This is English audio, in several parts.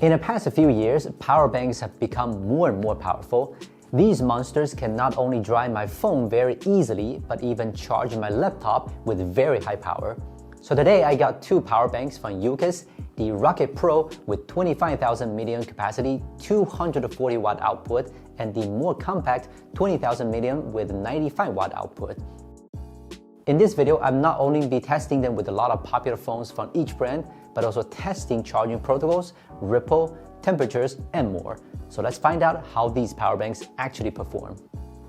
In the past few years, power banks have become more and more powerful. These monsters can not only drive my phone very easily, but even charge my laptop with very high power. So today I got two power banks from Yoocas, the Rocket Pro with 25,000 milliamp capacity, 240 watt output, and the more compact 20,000 milliamp with 95 watt output. In this video, I'm not only be testing them with a lot of popular phones from each brand, but also testing charging protocols, ripple, temperatures, and more. So let's find out how these power banks actually perform.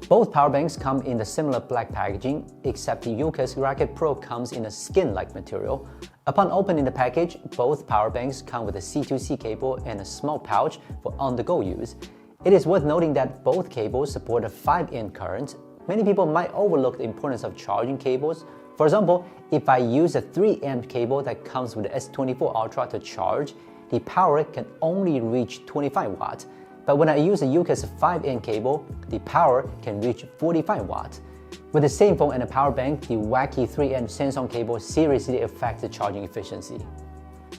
Both power banks come in the similar black packaging, except the Yoocas Rocket Pro comes in a skin-like material. Upon opening the package, both power banks come with a C2C cable and a small pouch for on-the-go use. It is worth noting that both cables support a 5-amp current. Many people might overlook the importance of charging cables. For example, if I use a 3-amp cable that comes with the S24 Ultra to charge, the power can only reach 25 watts. But when I use a Yoocas 5-amp cable, the power can reach 45 watts. With the same phone and a power bank, the wacky 3-amp Samsung cable seriously affects the charging efficiency.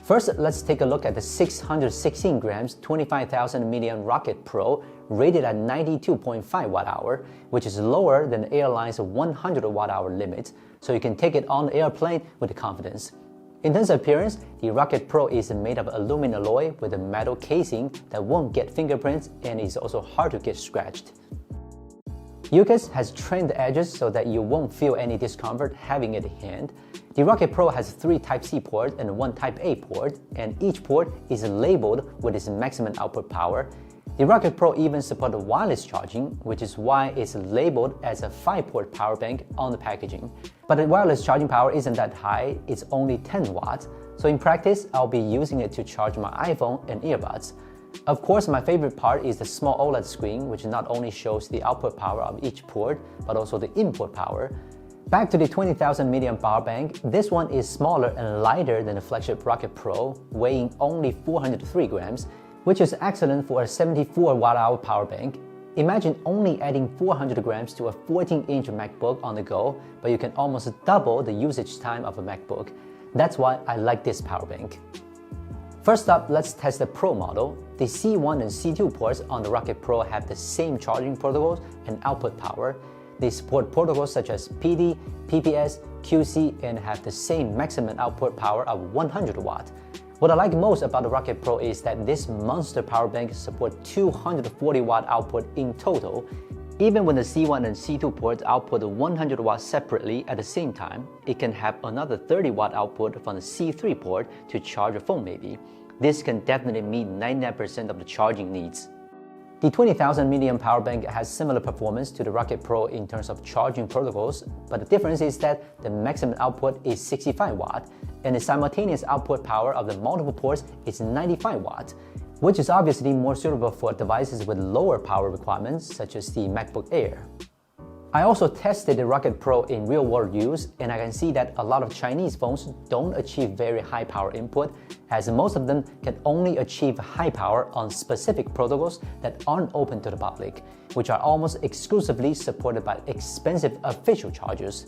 First, let's take a look at the 616 grams 25,000 milliamp Rocket Pro rated at 92.5 watt-hour, which is lower than the Airline's 100 watt-hour limit, so you can take it on the airplane with confidence. In terms of appearance, the Rocket Pro is made of aluminum alloy with a metal casing that won't get fingerprints and is also hard to get scratched. Yoocas has trimmed the edges so that you won't feel any discomfort having it in hand. The Rocket Pro has 3 Type-C ports and 1 Type-A port, and each port is labeled with its maximum output power. The Rocket Pro even supports wireless charging, which is why it's labeled as a 5-port power bank on the packaging. But the wireless charging power isn't that high, it's only 10 watts, so in practice, I'll be using it to charge my iPhone and earbuds. Of course, my favorite part is the small OLED screen, which not only shows the output power of each port, but also the input power. Back to the 20,000 milliamp power bank, this one is smaller and lighter than the flagship Rocket Pro, weighing only 403 grams, which is excellent for a 74 watt-hour power bank. Imagine only adding 400 grams to a 14-inch MacBook on the go, but you can almost double the usage time of a MacBook. That's why I like this power bank. First up, let's test the Pro model. The C1 and C2 ports on the Rocket Pro have the same charging protocols and output power. They support protocols such as PD, PPS, QC, and have the same maximum output power of 100 watts. What I like most about the Rocket Pro is that this monster power bank supports 240 watt output in total. Even when the C1 and C2 ports output 100 watts separately at the same time, it can have another 30 watt output from the C3 port to charge a phone maybe. This can definitely meet 99% of the charging needs. The 20,000 milliamp power bank has similar performance to the Rocket Pro in terms of charging protocols, but the difference is that the maximum output is 65 watts, and the simultaneous output power of the multiple ports is 95 watts, which is obviously more suitable for devices with lower power requirements, such as the MacBook Air. I also tested the Rocket Pro in real-world use, and I can see that a lot of Chinese phones don't achieve very high power input, as most of them can only achieve high power on specific protocols that aren't open to the public, which are almost exclusively supported by expensive official chargers.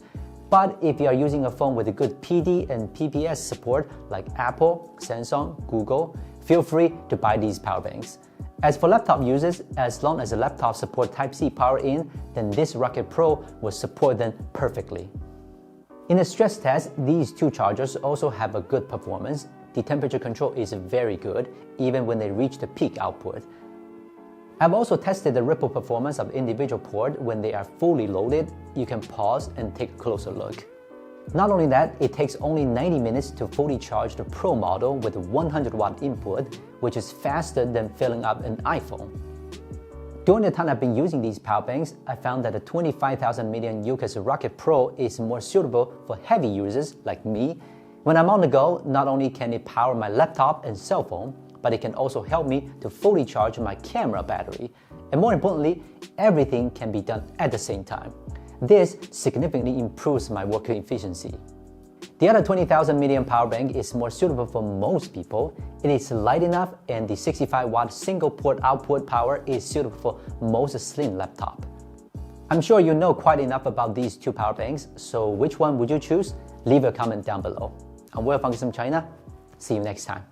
But if you are using a phone with a good PD and PPS support like Apple, Samsung, Google, feel free to buy these power banks. As for laptop users, as long as the laptop supports Type-C power in, then this Rocket Pro will support them perfectly. In a stress test, these two chargers also have a good performance. The temperature control is very good, even when they reach the peak output. I've also tested the ripple performance of individual ports when they are fully loaded. You can pause and take a closer look. Not only that, it takes only 90 minutes to fully charge the Pro model with 100 watt input, which is faster than filling up an iPhone. During the time I've been using these power banks, I found that the 25,000 milliamp Yoocas Rocket Pro is more suitable for heavy users like me. When I'm on the go, not only can it power my laptop and cell phone, but it can also help me to fully charge my camera battery. And more importantly, everything can be done at the same time. This significantly improves my working efficiency. The other 20,000 milliamp power bank is more suitable for most people. It is light enough, and the 65 watt single port output power is suitable for most slim laptop. I'm sure you know quite enough about these two power banks, so which one would you choose? Leave a comment down below. I'm Will from Gizmochina. See you next time.